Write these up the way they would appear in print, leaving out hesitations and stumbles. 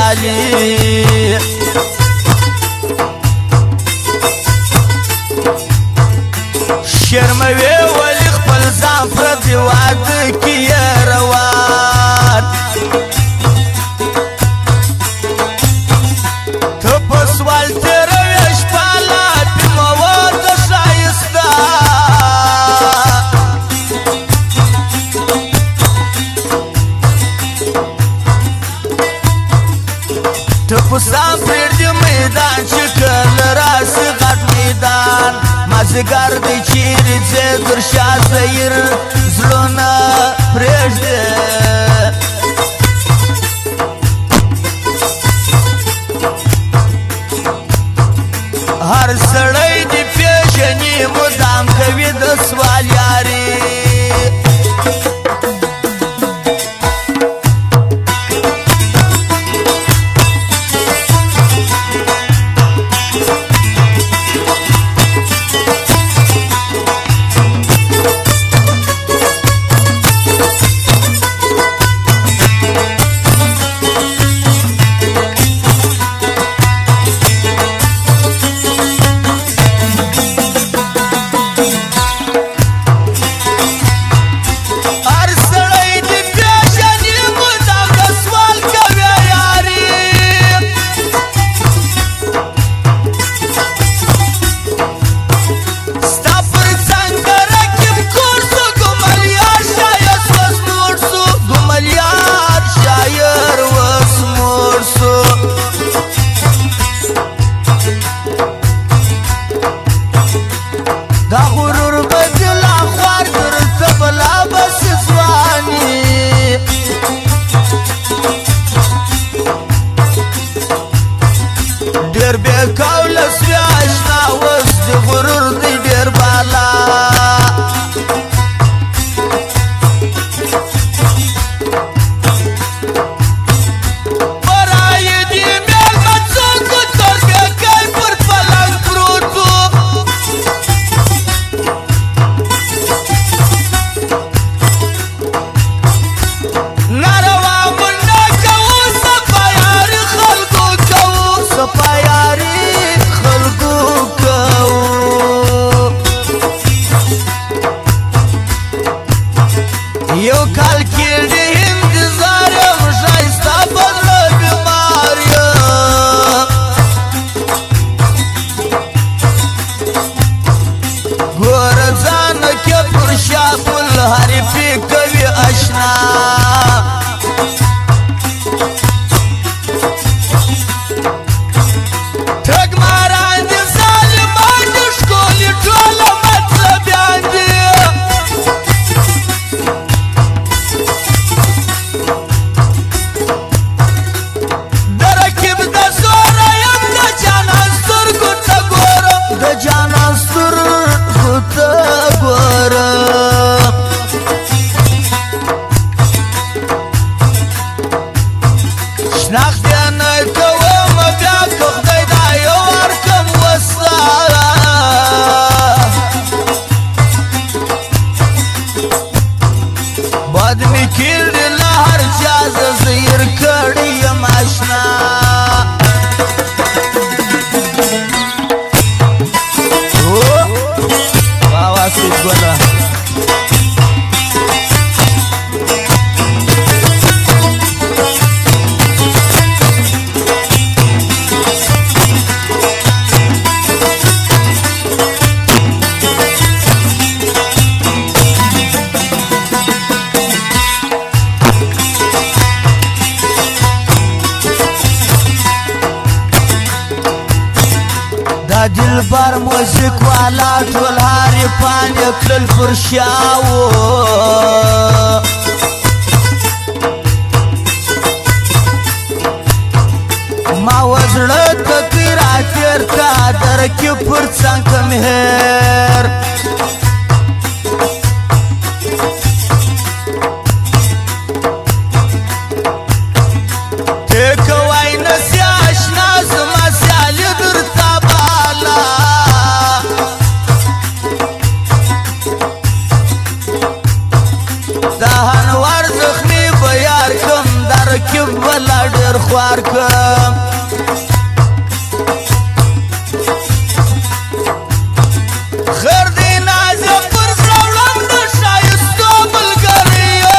سیالی شرموي ولی خپل ځان پردي واده کې یې روان ته په سوال تېروې شپه لا ټیموه د ښایسته ته په سان پرېږدي میدان چې کله راسي غټ میدان مازدیګر دی چیرې ځې در شا سیر زړونه پرېږدي هر سړی دې پېژني مدام کوي د سوال یاري دا غرور بدل اخوار درته بلا بس ځواني ډېر بې کوله سوې اشنا اوس د غرور دی ډېر بالا برایې دې مېلمه څوک تر بېکۍ پر پلنګ پروت و یو کال کېږي انتظار یم ښایسته په زړه بیمار یم ګوره ځانه کې پر شا پل حریفي کوي اشنا ټګماران دي ظالمان دي ښکلي ټوله مطلبیان دي شناخت یې نه کوم بیا که خدای دا یو ورکم وسله بد مې کړي له هر چا زه زیر کړی یم اشنا واوا سید ګله دلبر موزیک والا ټول حریفان یې کړل پر شاوو ما وزړه تکي راتېر کا در کې پر څنګ مهر ته کوای نسي اشنا زما سیالي درته دهن ور زخمی بیار کم در رقیب بلا ډېر خوار کم خیر دی نازې پر زړه وړاند ښایستو ملګریه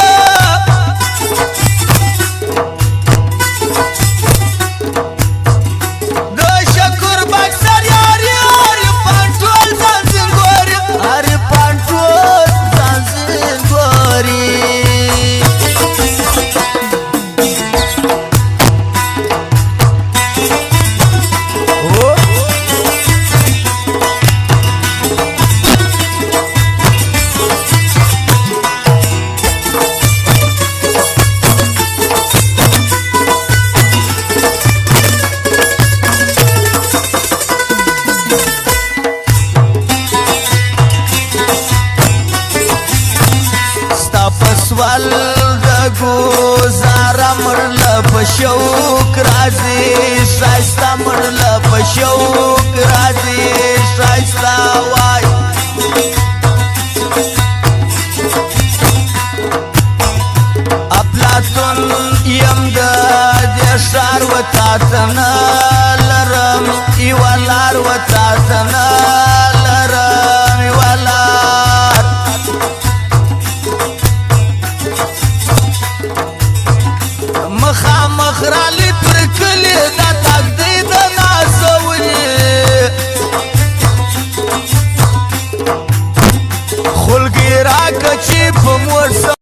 د شکر بکسر یار عرفان ټول ځان زنګوري عرفان ټول ځان زنګوري پسوال د ګوزاره مړله په شوق راځي ښایسته مړله په شوق راځي